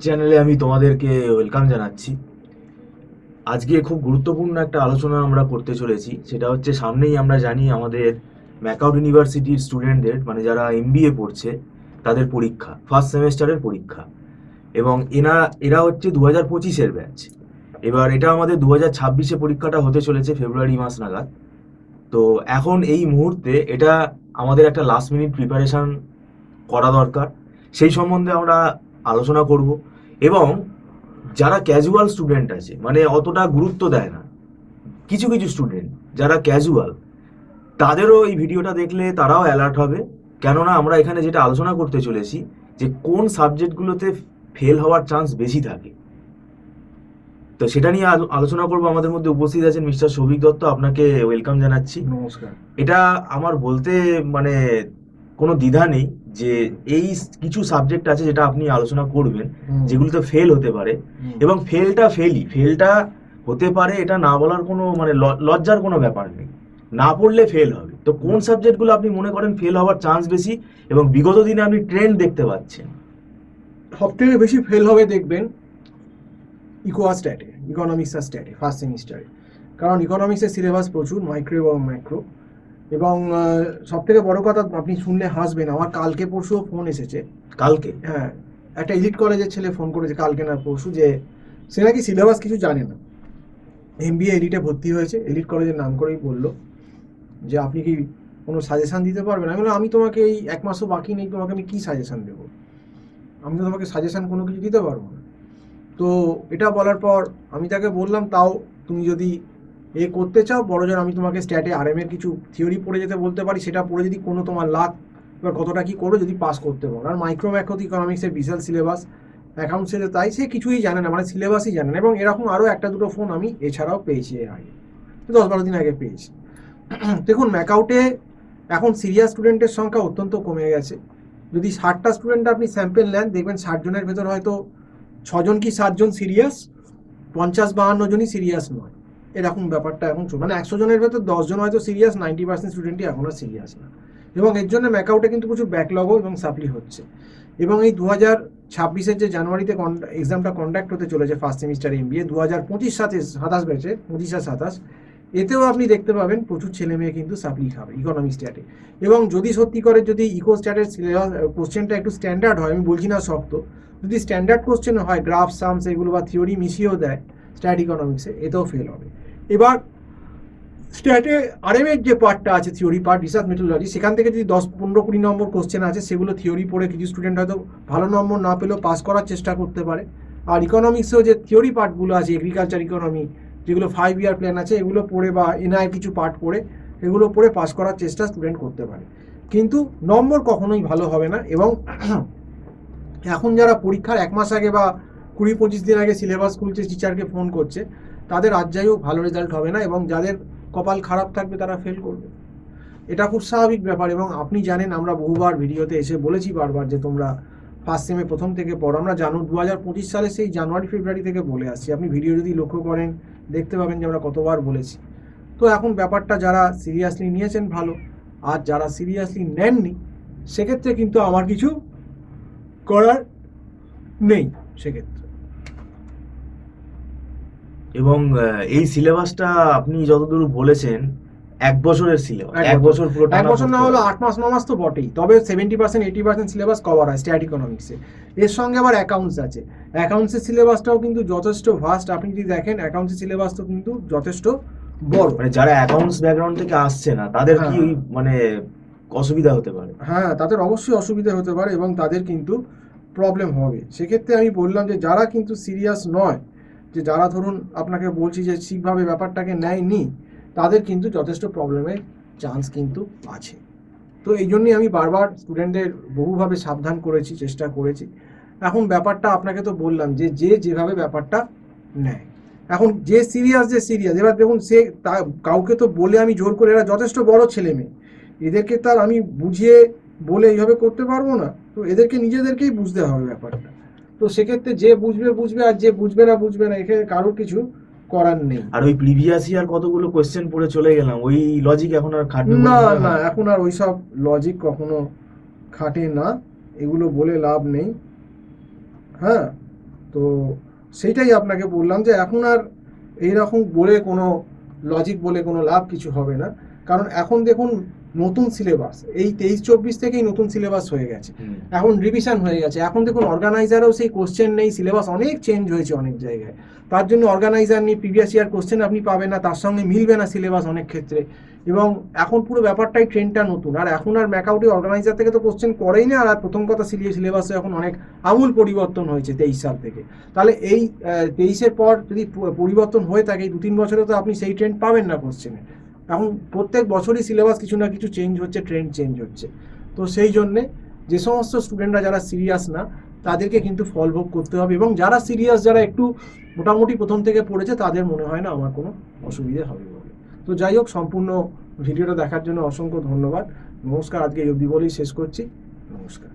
চ্যানেলে আমি তোমাদেরকে ওয়েলকাম জানাচ্ছি। আজকে খুব গুরুত্বপূর্ণ একটা আলোচনা আমরা করতে চলেছি। সেটা হচ্ছে, সামনেই আমরা জানি আমাদের ম্যাকআউট ইউনিভার্সিটির স্টুডেন্টদের, মানে যারা এমবিএ পড়ছে, তাদের পরীক্ষা, ফার্স্ট সেমেস্টারের পরীক্ষা। এবং এরা হচ্ছে 2025-এর ব্যাচ। এবার এটা আমাদের 2026-এ পরীক্ষাটা হতে চলেছে ফেব্রুয়ারি মাস নাগাদ। তো এখন এই মুহূর্তে এটা আমাদের একটা লাস্ট মিনিট প্রিপারেশন করা দরকার। সেই সম্বন্ধে আমরা আলোচনা করব। এবং যারা ক্যাজুয়াল স্টুডেন্ট আছে, মানে অতটা গুরুত্ব দেয় না, কিছু কিছু স্টুডেন্ট যারা ক্যাজুয়াল, তাদেরও এই ভিডিওটা দেখলে তারাও অ্যালার্ট হবে। কেননা আমরা এখানে যেটা আলোচনা করতে চলেছি, যে কোন সাবজেক্টগুলোতে ফেল হওয়ার চান্স বেশি থাকে। তো সেটা নিয়ে আলোচনা করবো। আমাদের মধ্যে উপস্থিত আছেন মিস্টার সৌভিক দত্ত, আপনাকে ওয়েলকাম জানাচ্ছি। নমস্কার। এটা আমার বলতে মানে কোনো দ্বিধা নেই যে এই কিছু সাবজেক্ট আছে যেটা আপনি আলোচনা করবেন, যেগুলোতে ফেল হতে পারে। এবং ফেলটা হতে পারে, এটা না বলার কোনো মানে লজ্জার কোনো ব্যাপার নেই। না পড়লে ফেল হবে। তো কোন সাবজেক্টগুলো আপনি মনে করেন ফেল হওয়ার চান্স বেশি, এবং বিগত দিনে আপনি ট্রেন্ড দেখতে পাচ্ছেন? সব থেকে বেশি ফেল হবে দেখবেন ইকোনমিক্স আর স্ট্যাটে ফার্স্ট সেমিস্টারে। কারণ ইকোনমিক্সের সিলেবাস প্রচুর, মাইক্রো এবং ম্যাক্রো। এবং সব থেকে বড় কথা, আপনি শুনলে হাসবেন, আমার কালকে পরশুও ফোন এসেছে। কালকে? হ্যাঁ, একটা এলিট কলেজের ছেলে ফোন করেছে কালকে না পরশু, যে সে নাকি সিলেবাস কিছু জানে না, এমবিএ এলিটে ভর্তি হয়েছে, এলিট কলেজের নাম করেই বললো যে আপনি কি কোনো সাজেশান দিতে পারবেন। আমি বললাম, আমি তোমাকে এই এক মাসও বাকি নেই, তোমাকে আমি কী সাজেশান দেবো? আমি তো তোমাকে সাজেশান কোনো কিছু দিতে পারবো না। তো এটা বলার পর আমি তাকে বললাম, তাও তুমি যদি করতে চাও বড়জোর আমি তোমাকে স্ট্যাটে আরএমের কিছু থিওরি পড়ে যেতে বলতে পারি, সেটা পড়ে যদি কোনো তোমার লাখ, এবার কতটা কী করো যদি পাস করতে পারো। আর মাইক্রো ম্যাক্রো ইকোনমিক্সের বিশাল সিলেবাস, অ্যাকাউন্টসের তাই, সে কিছুই জানে না, মানে সিলেবাসই জানে না। এবং এরকম আরও একটা দুটো ফোন আমি এছাড়াও পেয়েছি এর আগে, 10-12 দিন আগে পেয়েছি। দেখুন, ম্যাকআউটে এখন সিরিয়াস স্টুডেন্টের সংখ্যা অত্যন্ত কমে গেছে। যদি 60টা স্টুডেন্ট আপনি স্যাম্পেল নেন, দেখবেন 60 জনের ভেতর হয়তো 6জন কি 7 জন সিরিয়াস, 50-52 জনই সিরিয়াস নয়। এরকম ব্যাপারটা এখন মানে 100 জনের ভেতর 10 জন হয়তো সিরিয়াস, 90% স্টুডেন্টই এখন আর সিরিয়াস না। এবং এর জন্য ম্যাকআউটে কিন্তু প্রচুর ব্যাকলগও এবং সাপ্লি হচ্ছে। এবং এই 2026-এর যে জানুয়ারিতে এক্সামটা কন্ডাক্ট হতে চলেছে ফার্স্ট সেমিস্টার এমবিএ, 2025-27 ব্যাচে, 25 আর 27, এতেও আপনি দেখতে পাবেন প্রচুর ছেলে মেয়ে কিন্তু সাপ্লি খাবে ইকোনমিক্স স্ট্যাটে। এবং যদি সত্যি করে যদি ইকো স্ট্যাটের কোশ্চেনটা একটু স্ট্যান্ডার্ড হয়, আমি বলছি না শক্ত, যদি স্ট্যান্ডার্ড কোশ্চেন হয়, গ্রাফ সামস এগুলো বা থিওরি মিশিয়েও দেয় স্ট্যাট ইকোনমিক্সে, এতেও ফেল হবে। এবার স্ট্যাটে আরএমের যে পার্টটা আছে, থিওরি পার্ট, রিসার্চ মেথোডোলজি, সেখান থেকে যদি 10-15-20 নম্বর কোশ্চেন আছে, সেগুলো থিওরি পড়ে কিছু স্টুডেন্ট হয়তো ভালো নম্বর না পেলেও পাস করার চেষ্টা করতে পারে। আর ইকোনমিক্সেও যে থিওরি পার্টগুলো আছে, এগ্রিকালচার ইকোনমি, যেগুলো 5 ইয়ার প্ল্যান আছে, এগুলো পড়ে বা এনআই কিছু পার্ট পড়ে, এগুলো পড়ে পাস করার চেষ্টা স্টুডেন্ট করতে পারে। কিন্তু নম্বর কখনোই ভালো হবে না। এবং এখন যারা পরীক্ষার 1 মাস আগে বা 20-25 দিন আগে সিলেবাস খুলছে, টিচারকে ফোন করছে, তাদের আজ যাই হোক ভালো রেজাল্ট হবে না। এবং যাদের কপাল খারাপ থাকবে তারা ফেল করবে, এটা খুব স্বাভাবিক ব্যাপার। এবং আপনি জানেন, আমরা বহুবার ভিডিওতে এসে বলেছি বারবার যে তোমরা ফার্স্ট সেমে প্রথম থেকে পড়ো। আমরা 2025 সালে সেই জানুয়ারি ফেব্রুয়ারি থেকে বলে আসছি। আপনি ভিডিও যদি লক্ষ্য করেন দেখতে পাবেন যে আমরা কতবার বলেছি। তো এখন ব্যাপারটা যারা সিরিয়াসলি নিয়েছেন ভালো, আর যারা সিরিয়াসলি নেননি সেক্ষেত্রে কিন্তু আমার কিছু করার নেই সেক্ষেত্রে। এবং এই সিলেবাসটা আপনি যতদূর বলেছেন 1 বছরের সিলেবাস, 1 বছর পুরো 1 বছর না হলো 8 মাস 9 মাস তো বটেই, তবে 70%-80% সিলেবাস কভার হয় স্ট্যাট ইকোনমিক্সে। এর সঙ্গে আবার অ্যাকাউন্টস আছে, অ্যাকাউন্টসের সিলেবাসটাও কিন্তু যথেষ্ট ভাস্ট। আপনি যদি দেখেন অ্যাকাউন্টসের সিলেবাস তো কিন্তু যথেষ্ট বড়। মানে যারা অ্যাকাউন্টস ব্যাকগ্রাউন্ড থেকে আসছে না, তাদের কি মানে অসুবিধা হতে পারে? হ্যাঁ, তাদের অবশ্যই অসুবিধা হতে পারে এবং তাদের কিন্তু প্রবলেম হবে। সেক্ষেত্রে আমি বললাম যে যারা কিন্তু সিরিয়াস নয়, যে যারা ধরুন আপনাকে বলছি যে ঠিকভাবে ব্যাপারটাকে নেয়নি, তাদের কিন্তু যথেষ্ট প্রবলেমের চান্স কিন্তু আছে। তো এই জন্যই আমি বারবার স্টুডেন্টদের বহুভাবে সাবধান করেছি, চেষ্টা করেছি। এখন ব্যাপারটা আপনাকে তো বললাম যে যেভাবে ব্যাপারটা নেয়, এখন যে সিরিয়াস এবার দেখুন, সে কাউকে তো বলে আমি জোর করে, এরা যথেষ্ট বড় ছেলে মেয়ে, এদেরকে তার আমি বুঝিয়ে বলে এইভাবে করতে পারবো না। তো এদেরকে নিজেদেরকেই বুঝতে হবে ব্যাপারটা। তো সেক্ষেত্রে যে বুঝবে, আর যে বুঝবে না, এখানে কারোর কিছু করার নেই। আর ওই প্রিভিয়াস ইয়ার কতগুলো কোশ্চেন পড়ে চলে গেলাম, ওই লজিক এখন আর খাটবে না, এখন আর ওইসব লজিক কখনো খাটে না, এগুলো বলে লাভ নেই। হ্যাঁ, তো সেইটাই আপনাকে বললাম যে এখন আর এইরকম বলে কোনো লজিক বলে কোনো লাভ কিছু হবে না, কারণ এখন দেখুন নতুন সিলেবাস এই 23-24 থেকেই নতুন সিলেবাস হয়ে গেছে, এখন রিভিশন হয়ে গেছে। এখন দেখুন অর্গানাইজারও সেই কোশ্চেন নেই, সিলেবাস অনেক চেঞ্জ হয়েছে অনেক জায়গায়, তার জন্য অর্গানাইজার নিয়ে প্রিভিয়াস ইয়ার কোশ্চেন আপনি পাবেন না, তার সঙ্গে মিলবে না সিলেবাস অনেক ক্ষেত্রে। এবং এখন পুরো ব্যাপারটাই ট্রেন্ডটা নতুন, আর এখন আর ম্যাকআউটে অর্গানাইজার থেকে তো কোশ্চেন করেই না। আর প্রথম কথা সিলেবাসে এখন অনেক আমূল পরিবর্তন হয়েছে 23 সাল থেকে। তাহলে এই 23-এর পর যদি পরিবর্তন হয়ে থাকে, এই 2-3 বছরে তো আপনি সেই ট্রেন্ড পাবেন না কোশ্চেনে। এখন প্রত্যেক বছরই সিলেবাস কিছু না কিছু চেঞ্জ হচ্ছে, ট্রেন্ড চেঞ্জ হচ্ছে। তো সেই জন্যে যে সমস্ত স্টুডেন্টরা যারা সিরিয়াস না তাদেরকে কিন্তু ফল ভোগ করতে হবে, এবং যারা সিরিয়াস, যারা একটু মোটামুটি প্রথম থেকে পড়েছে, তাদের মনে হয় না আমার কোনো অসুবিধে হবে বলে। তো যাই হোক, সম্পূর্ণ ভিডিওটা দেখার জন্য অসংখ্য ধন্যবাদ। নমস্কার, আজকে এই অবধি বলেই শেষ করছি। নমস্কার।